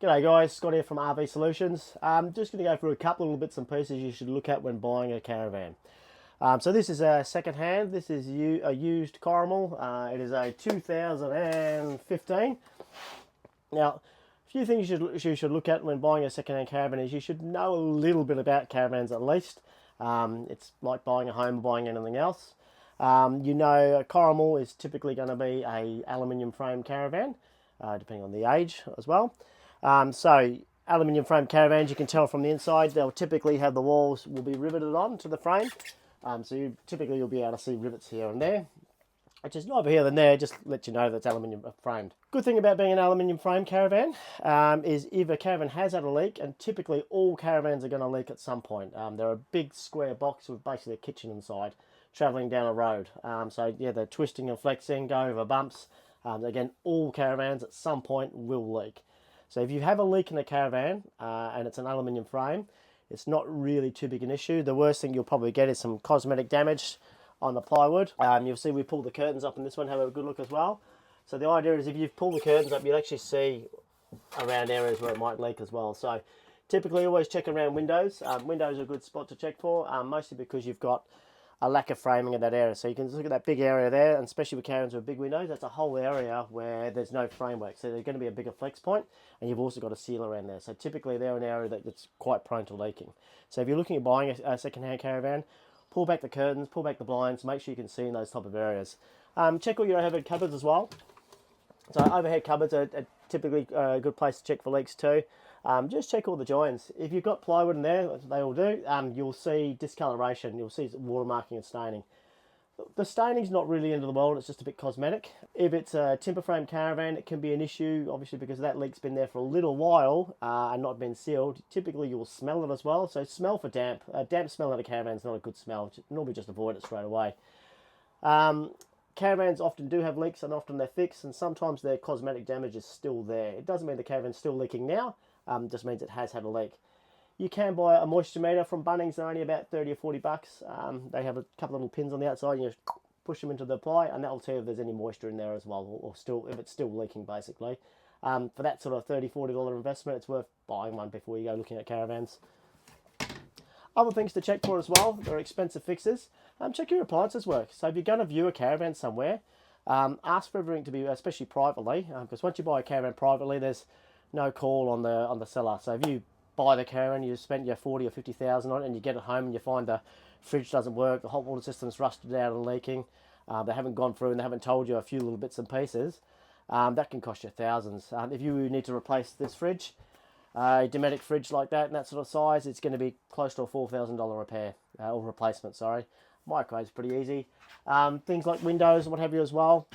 G'day guys, Scott here from RV Solutions. Just going to go through a couple of little bits and pieces you should look at when buying a caravan. So this is a second hand. This is a used Caravan. It is a 2015. Now, a few things you should look at when buying a second hand caravan is you should know a little bit about caravans at least. It's like buying a home or buying anything else. A Caravan is typically going to be a aluminium frame caravan, depending on the age as well. So aluminium frame caravans, you can tell from the inside, they'll typically have the walls will be riveted on to the frame. So typically you'll be able to see rivets here and there, which is neither here than there, just let you know that it's aluminium framed. Good thing about being an aluminium frame caravan is if a caravan has had a leak, and typically all caravans are going to leak at some point. They're a big square box with basically a kitchen inside, travelling down a road. So yeah, they're twisting and flexing, going over bumps. Again, all caravans at some point will leak. So if you have a leak in a caravan and it's an aluminium frame, it's not really too big an issue. The worst thing you'll probably get is some cosmetic damage on the plywood. You'll see we pulled the curtains up in this one, have a good look as well. So the idea is if you pull the curtains up, you'll actually see around areas where it might leak as well. So typically always check around windows. Windows are a good spot to check for, mostly because you've got a lack of framing in that area. So you can look at that big area there, and especially with caravans with big windows, that's a whole area where there's no framework. So there's going to be a bigger flex point, and you've also got a seal around there. So typically they're an area that's quite prone to leaking. So if you're looking at buying a second-hand caravan, pull back the curtains, pull back the blinds, make sure you can see in those type of areas. Check all your overhead cupboards as well. So overhead cupboards are typically a good place to check for leaks too. Just check all the joins. If you've got plywood in there, they all do, you'll see discoloration, you'll see water marking and staining. The staining's not really end of the world, it's just a bit cosmetic. If it's a timber frame caravan, it can be an issue, obviously because that leak's been there for a little while and not been sealed. Typically you'll smell it as well, so smell for damp. Damp smell in a caravan is not a good smell, normally just avoid it straight away. Caravans often do have leaks, and often they're fixed, and sometimes their cosmetic damage is still there. It doesn't mean the caravan's still leaking now, just means it has had a leak. You can buy a moisture meter from Bunnings. They're only about 30 or 40 bucks. They have a couple of little pins on the outside, and you just push them into the ply, and that'll tell you if there's any moisture in there as well, or still if it's still leaking basically. For that sort of $30, $40 investment, it's worth buying one before you go looking at caravans. Other things to check for as well, they're expensive fixes. Check your appliances work. So if you're going to view a caravan somewhere, ask for everything to be, especially privately, because once you buy a caravan privately, there's no call on the seller. So if you buy the caravan, you spent your 40 or 50,000 on it, and you get it home and you find the fridge doesn't work, the hot water system's rusted out and leaking, they haven't gone through and they haven't told you a few little bits and pieces, that can cost you thousands. If you need to replace this fridge, a Dometic fridge like that and that sort of size, it's going to be close to a $4,000 repair or replacement. Sorry, microwave's pretty easy. Things like windows and what have you as well.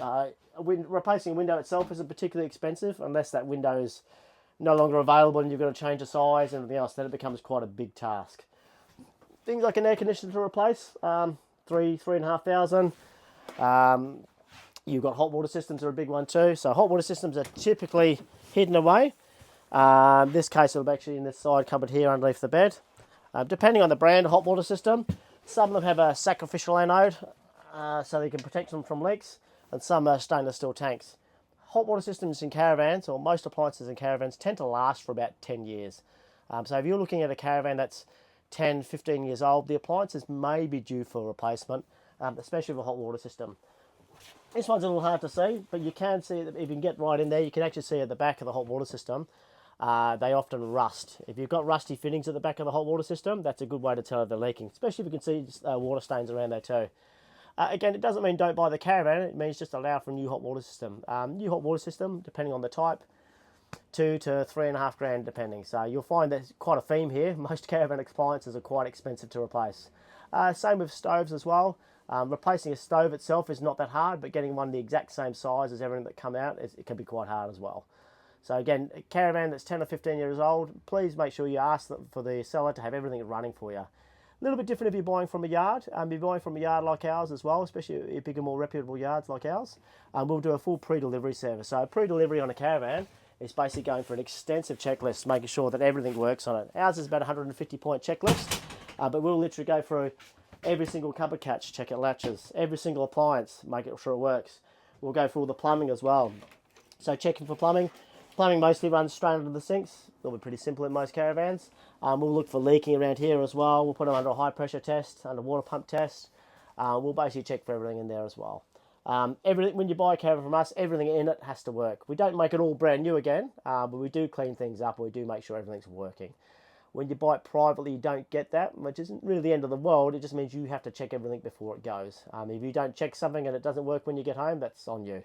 Replacing a window itself isn't particularly expensive unless that window is no longer available and you've got to change the size and everything else. Then it becomes quite a big task. Things like an air conditioner to replace, $3,500. You've got hot water systems are a big one too. So hot water systems are typically hidden away. This case it'll be actually in this side cupboard here underneath the bed. Depending on the brand hot water system, some of them have a sacrificial anode so they can protect them from leaks, and some are stainless steel tanks. Hot water systems in caravans, or most appliances in caravans, tend to last for about 10 years. So if you're looking at a caravan that's 10, 15 years old, the appliances may be due for replacement, especially with a hot water system. This one's a little hard to see, but you can see that if you can get right in there, you can actually see at the back of the hot water system, they often rust. If you've got rusty fittings at the back of the hot water system, that's a good way to tell if they're leaking, especially if you can see water stains around there too. Again, it doesn't mean don't buy the caravan, it means just allow for a new hot water system. New hot water system, depending on the type, $2,000 to $3,500 depending. So you'll find there's quite a theme here. Most caravan appliances are quite expensive to replace. Same with stoves as well. Replacing a stove itself is not that hard, but getting one the exact same size as everything that come out, it can be quite hard as well. So again, a caravan that's 10 or 15 years old, please make sure you ask for the seller to have everything running for you. A little bit different if you're buying from a yard. If you're buying from a yard like ours as well, especially bigger, more reputable yards like ours, we'll do a full pre-delivery service. So pre-delivery on a caravan is basically going for an extensive checklist, making sure that everything works on it. Ours is about a 150-point checklist, but we'll literally go through every single cupboard catch, check it latches, every single appliance, make sure it works. We'll go through all the plumbing as well. So checking for plumbing, Plumbing mostly runs straight under the sinks. It'll be pretty simple in most caravans. We'll look for leaking around here as well. We'll put them under a high pressure test, under water pump test. We'll basically check for everything in there as well. Everything, when you buy a caravan from us, everything in it has to work. We don't make it all brand new again, but we do clean things up and we do make sure everything's working. When you buy it privately, you don't get that, which isn't really the end of the world. It just means you have to check everything before it goes. If you don't check something and it doesn't work when you get home, that's on you.